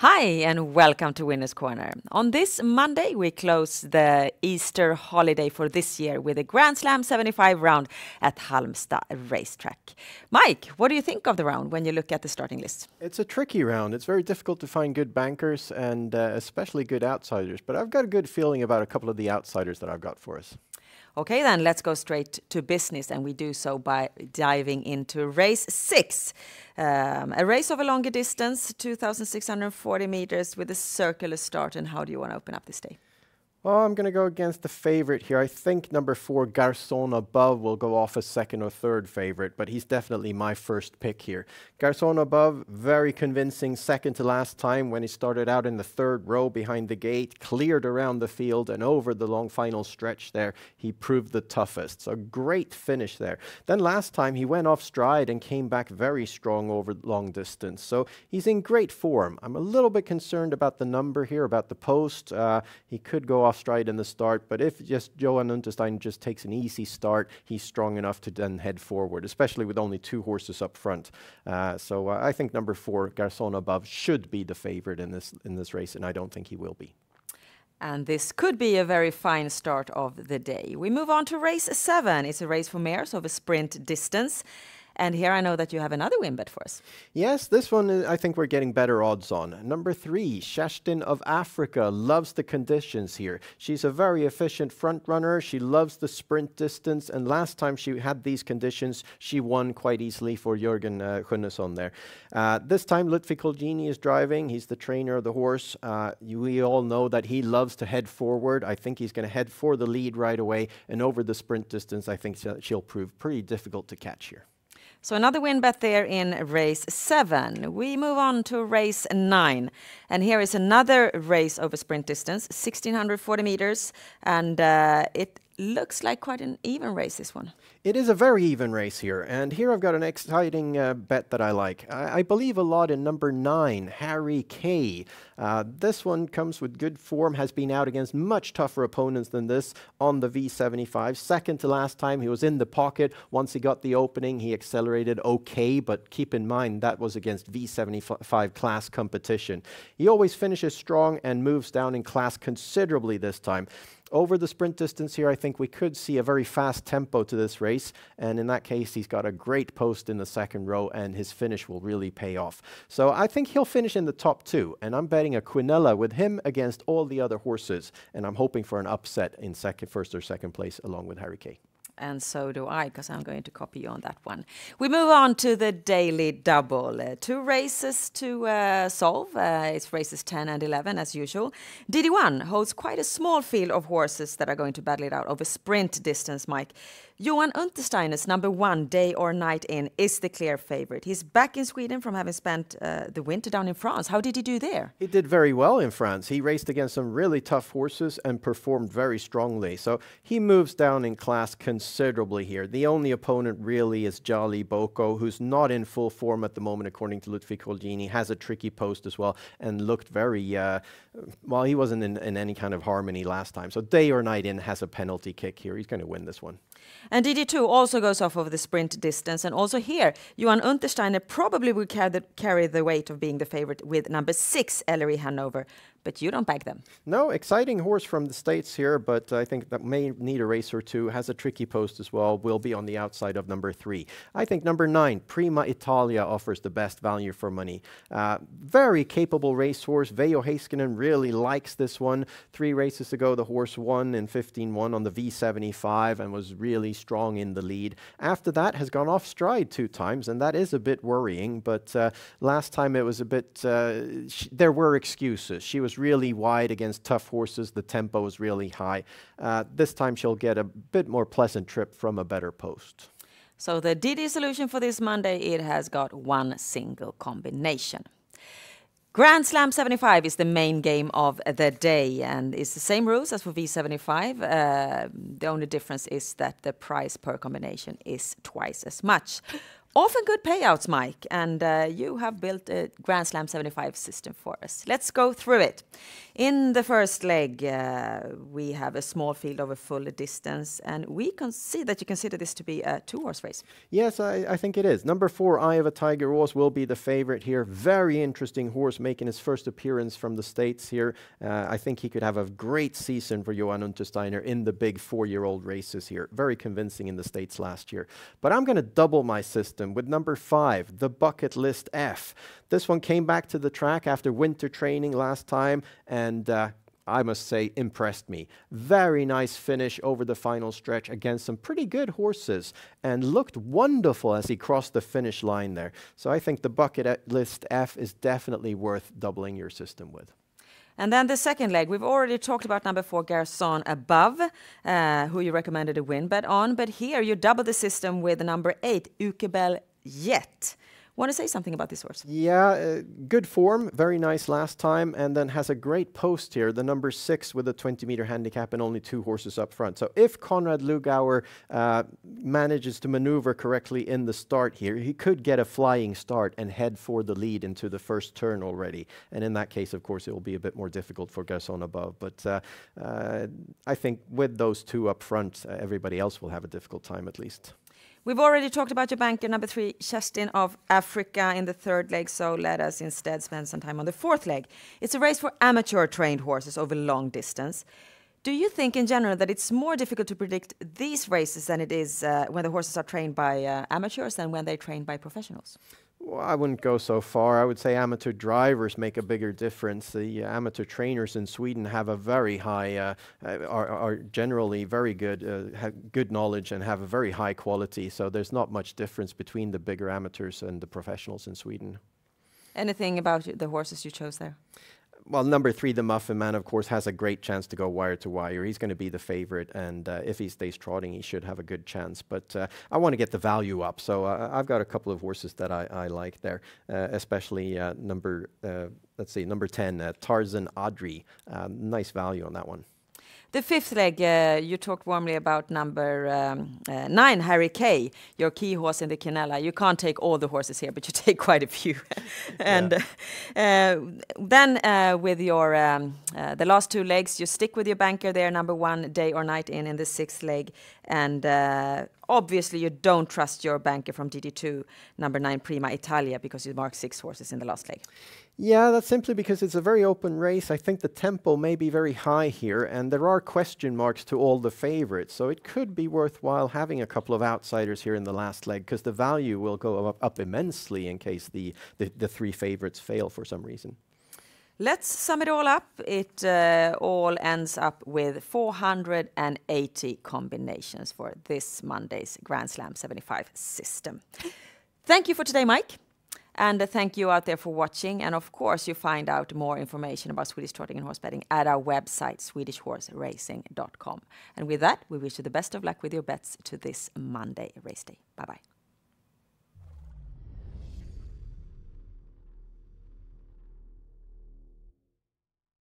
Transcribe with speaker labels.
Speaker 1: Hi and welcome to Winners Corner. On this Monday we close the Easter holiday for this year with a Grand Slam 75 round at Halmstad racetrack. Mike, what do you think of the round when you look at the starting list?
Speaker 2: It's a tricky round. It's very difficult to find good bankers and especially good outsiders, but I've got a good feeling about a couple of the outsiders that I've got for us.
Speaker 1: Okay, then let's go straight to business, and we do so by diving into race 6. A race of a longer distance, 2,640 meters with a circular start. And how do you want to open up this day?
Speaker 2: Well, I'm going to go against the favorite here. I think number 4, Garçon Above, will go off as second or third favorite, but he's definitely my first pick here. Garçon Above, very convincing second to last time when he started out in the third row behind the gate, cleared around the field and over the long final stretch there. He proved the toughest. So great finish there. Then last time he went off stride and came back very strong over long distance. So he's in great form. I'm a little bit concerned about the number here, about the post. He could go off stride in the start, but if just Johan Untersteiner just takes an easy start, he's strong enough to then head forward, especially with only 2 horses up front. So I think number 4, Garçon Above, should be the favorite in this race, and I don't think he will be.
Speaker 1: And this could be a very fine start of the day. We move on to race 7. It's a race for mares of a sprint distance. And here I know that you have another win bet for us.
Speaker 2: Yes, this one I think we're getting better odds on. Number 3, Kerstin of Africa, loves the conditions here. She's a very efficient front runner. She loves the sprint distance. And last time she had these conditions, she won quite easily for Jürgen Gunnarsson there. This time Ludwig Colgjini is driving. He's the trainer of the horse. We all know that he loves to head forward. I think he's going to head for the lead right away. And over the sprint distance, I think she'll prove pretty difficult to catch here.
Speaker 1: So another win bet there in race 7. We move on to race 9. And here is another race over sprint distance, 1,640 meters. And it looks like quite an even race, this one.
Speaker 2: It is a very even race here, and here I've got an exciting bet that I like. I believe a lot in number 9, Harry Kay. This one comes with good form, has been out against much tougher opponents than this on the V75. Second to last time, he was in the pocket. Once he got the opening, he accelerated okay, but keep in mind that was against V75 class competition. He always finishes strong and moves down in class considerably this time. Over the sprint distance here, I think we could see a very fast tempo to this race. And in that case, he's got a great post in the second row and his finish will really pay off. So I think he'll finish in the top 2. And I'm betting a Quinella with him against all the other horses. And I'm hoping for an upset in first or second place along with Harry Kay.
Speaker 1: And so do I, because I'm going to copy you on that one. We move on to the daily double. 2 races to solve. It's races 10 and 11 as usual. DD1 holds quite a small field of horses that are going to battle it out over sprint distance, Mike. Johan Untersteiner's number 1, Day or Night In, is the clear favorite. He's back in Sweden from having spent the winter down in France. How did he do there?
Speaker 2: He did very well in France. He raced against some really tough horses and performed very strongly. So he moves down in class considerably here. The only opponent really is Jolly Boko, who's not in full form at the moment, according to Ludwig Colgjini. Has a tricky post as well and looked very, well, he wasn't in any kind of harmony last time. So Day or Night In has a penalty kick here. He's going to win this one.
Speaker 1: And DD2 also goes off over the sprint distance. And also here, Johan Untersteiner probably will carry the weight of being the favorite with number 6, Ellery Hanover. But you don't back them.
Speaker 2: No, exciting horse from the States here, but I think that may need a race or two. Has a tricky post as well. Will be on the outside of number 3. I think number 9, Prima Italia, offers the best value for money. Very capable racehorse. Veijo Heiskanen really likes this one. 3 races ago, the horse won in 15-1 on the V75 and was really strong in the lead. After that, has gone off stride 2 times, and that is a bit worrying. But last time it was a bit, there were excuses. She was really wide against tough horses. The tempo was really high. This time she'll get a bit more pleasant trip from a better post.
Speaker 1: So the DD solution for this Monday, it has got 1 single combination. Grand Slam 75 is the main game of the day, and it's the same rules as for V75. The only difference is that the price per combination is twice as much. Often good payouts, Mike, and you have built a Grand Slam 75 system for us. Let's go through it. In the first leg, we have a small field over full distance, and we can see that you consider this to be a 2-horse race.
Speaker 2: Yes, I think it is. Number 4, Eye of a Tiger Horse, will be the favorite here. Very interesting horse, making his first appearance from the States here. I think he could have a great season for Johan Untersteiner in the big 4-year-old races here. Very convincing in the States last year. But I'm going to double my system with number 5, the Bucket List F. This one came back to the track after winter training last time, and I must say, impressed me. Very nice finish over the final stretch against some pretty good horses, and looked wonderful as he crossed the finish line there. So I think the Bucket List F is definitely worth doubling your system with.
Speaker 1: And then the second leg, we've already talked about number 4, Garçon Above, who you recommended a win bet on. But here you double the system with number 8, Ukebel Jet. Want to say something about this horse?
Speaker 2: Yeah, good form, very nice last time, and then has a great post here, the number 6 with a 20-meter handicap and only 2 horses up front. So if Konrad Lugauer manages to maneuver correctly in the start here, he could get a flying start and head for the lead into the first turn already. And in that case, of course, it will be a bit more difficult for Garçon Above. But I think with those 2 up front, everybody else will have a difficult time at least.
Speaker 1: We've already talked about your banker, number 3, Kerstin of Africa, in the third leg, so let us instead spend some time on the fourth leg. It's a race for amateur-trained horses over long distance. Do you think in general that it's more difficult to predict these races than it is when the horses are trained by amateurs than when they're trained by professionals?
Speaker 2: Well, I wouldn't go so far. I would say amateur drivers make a bigger difference. The amateur trainers in Sweden have a very high, are generally very good, have good knowledge and have a very high quality. So there's not much difference between the bigger amateurs and the professionals in Sweden.
Speaker 1: Anything about the horses you chose there?
Speaker 2: Well, number 3, the Muffin Man, of course, has a great chance to go wire to wire. He's going to be the favorite, and if he stays trotting, he should have a good chance. But I want to get the value up, so I've got a couple of horses that I like there, especially number 10, Tarzan Adri. Nice value on that one.
Speaker 1: The fifth leg, you talked warmly about number 9, Harry Kay, your key horse in the Quinella. You can't take all the horses here, but you take quite a few. And then with your the last 2 legs, you stick with your banker there, number 1, Day or Night in the 6th leg. And obviously you don't trust your banker from DD2, number 9, Prima Italia, because you marked 6 horses in the last leg.
Speaker 2: Yeah, that's simply because it's a very open race. I think the tempo may be very high here, and there are question marks to all the favorites. So it could be worthwhile having a couple of outsiders here in the last leg, because the value will go up immensely in case the 3 favorites fail for some reason.
Speaker 1: Let's sum it all up. It all ends up with 480 combinations for this Monday's Grand Slam 75 system. Thank you for today, Mike. And thank you out there for watching. And of course, you find out more information about Swedish trotting and horse betting at our website, swedishhorseracing.com. And with that, we wish you the best of luck with your bets to this Monday race day. Bye-bye.